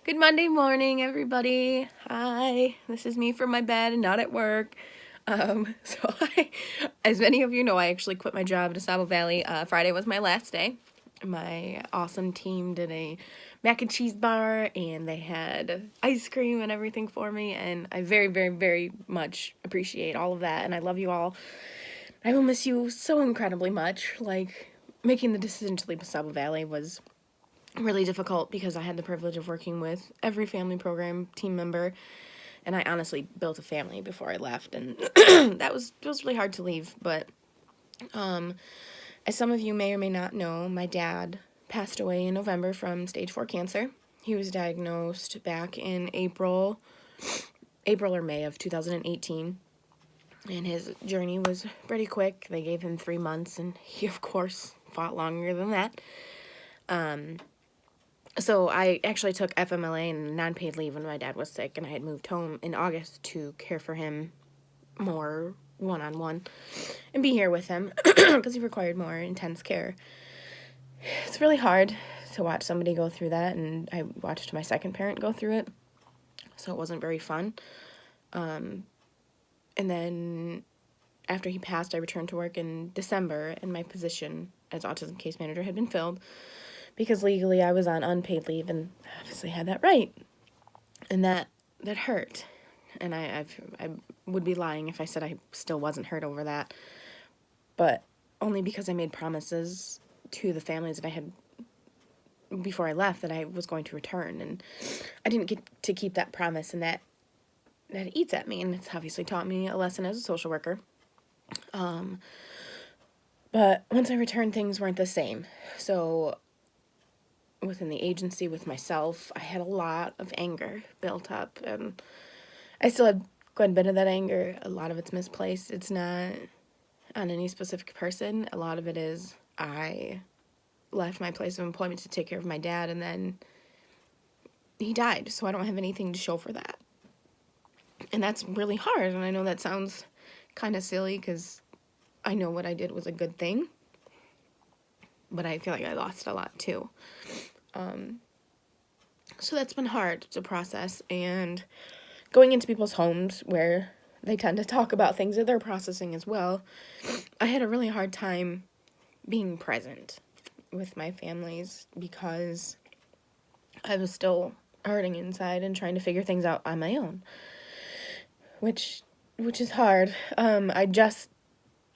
Good Monday morning, everybody. Hi, this is me from my bed and not at work. As many of you know, I actually quit my job at Asabo Valley. Friday was my last day. My awesome team did a mac and cheese bar, and they had ice cream and everything for me, and I very, very, very much appreciate all of that, and I love you all. I will miss you so incredibly much. Making the decision to leave Asabo Valley was really difficult because I had the privilege of working with every family program team member, and I honestly built a family before I left, and it was really hard to leave. But as some of you may or may not know, my dad passed away in November from stage 4 cancer. He was diagnosed back in April or May of 2018, and his journey was pretty quick. They gave him 3 months, and he of course fought longer than that. So I actually took FMLA and non-paid leave when my dad was sick, and I had moved home in August to care for him more one-on-one and be here with him because he required more intense care. It's really hard to watch somebody go through that, and I watched my second parent go through it, so it wasn't very fun. And then after he passed, I returned to work in December, and my position as autism case manager had been filled, because legally I was on unpaid leave and obviously had that right. And that hurt. And I would be lying if I said I still wasn't hurt over that. But only because I made promises to the families that I had before I left that I was going to return. And I didn't get to keep that promise, and that eats at me. And it's obviously taught me a lesson as a social worker. But once I returned, things weren't the same. So within the agency, with myself, I had a lot of anger built up, and I still had quite a bit of that anger. A lot of it's misplaced. It's not on any specific person. A lot of it is I left my place of employment to take care of my dad, and then he died, so I don't have anything to show for that. And that's really hard, and I know that sounds kind of silly because I know what I did was a good thing, but I feel like I lost a lot too. So that's been hard to process, and going into people's homes where they tend to talk about things that they're processing as well, I had a really hard time being present with my families because I was still hurting inside and trying to figure things out on my own, which is hard.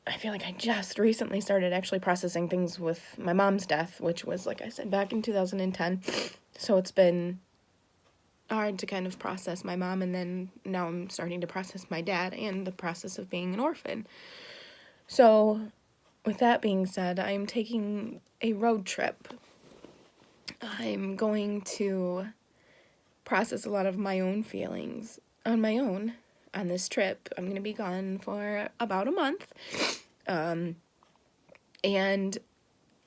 I feel like I just recently started actually processing things with my mom's death, which was, like I said, back in 2010. So it's been hard to kind of process my mom, and then now I'm starting to process my dad and the process of being an orphan. So with that being said, I'm taking a road trip. I'm going to process a lot of my own feelings on my own on this trip. I'm going to be gone for about a month. And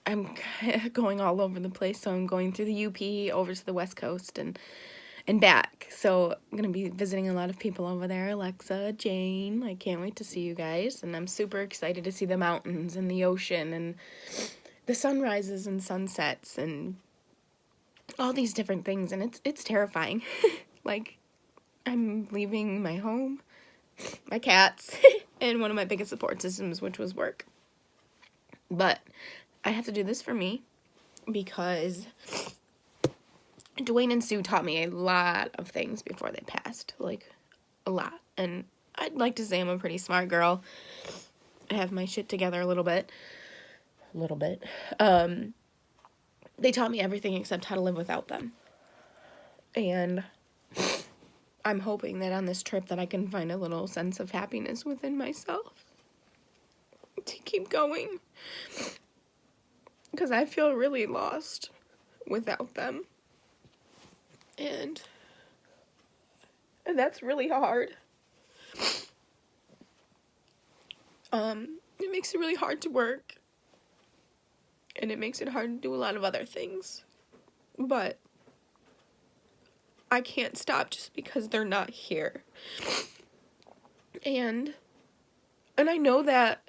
I'm going all over the place, so I'm going through the UP over to the West Coast and back. So I'm going to be visiting a lot of people over there. Alexa, Jane, I can't wait to see you guys, and I'm super excited to see the mountains and the ocean and the sunrises and sunsets and all these different things, and it's terrifying. Like, I'm leaving my home, my cats, and one of my biggest support systems, which was work. But I have to do this for me because Dwayne and Sue taught me a lot of things before they passed, like a lot. And I'd like to say I'm a pretty smart girl. I have my shit together a little bit. They taught me everything except how to live without them. And I'm hoping that on this trip that I can find a little sense of happiness within myself to keep going, because I feel really lost without them, and that's really hard. It makes it really hard to work, and it makes it hard to do a lot of other things, but I can't stop just because they're not here. And I know that,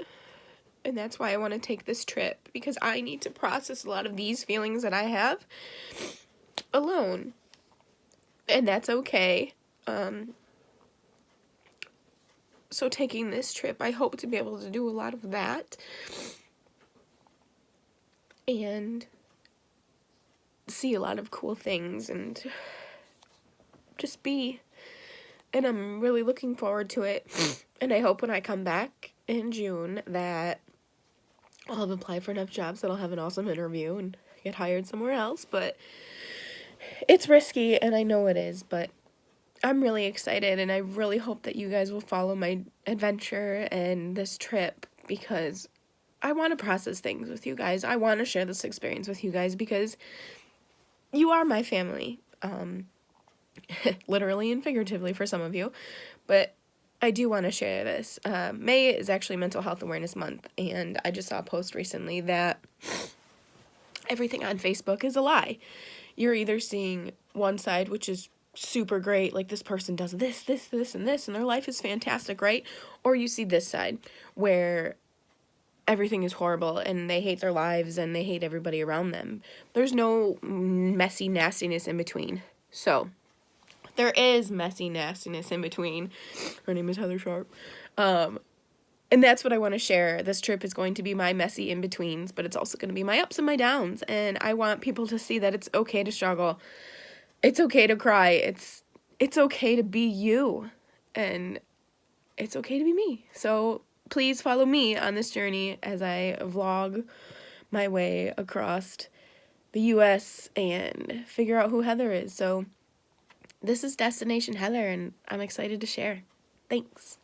and that's why I want to take this trip, because I need to process a lot of these feelings that I have alone. and that's okay. So taking this trip, I hope to be able to do a lot of that and see a lot of cool things and just be. And I'm really looking forward to it. And I hope when I come back in June that I'll have applied for enough jobs that I'll have an awesome interview and get hired somewhere else. But it's risky, and I know it is, but I'm really excited, and I really hope that you guys will follow my adventure and this trip, because I want to process things with you guys. I want to share this experience with you guys because you are my family, literally and figuratively for some of you, but I do want to share this. May is actually Mental Health Awareness Month, and I just saw a post recently that everything on Facebook is a lie. You're either seeing one side, which is super great, like this person does this, and this, and their life is fantastic, right? Or you see this side, where everything is horrible, and they hate their lives, and they hate everybody around them. There's no messy nastiness in between. So, there is messy nastiness in between. Her name is Heather Sharp. And that's what I want to share. This trip is going to be my messy in-betweens, but it's also going to be my ups and my downs. And I want people to see that it's okay to struggle. It's okay to cry. It's okay to be you. And it's okay to be me. So please follow me on this journey as I vlog my way across the U.S. and figure out who Heather is. So this is Destination Heather, and I'm excited to share. Thanks.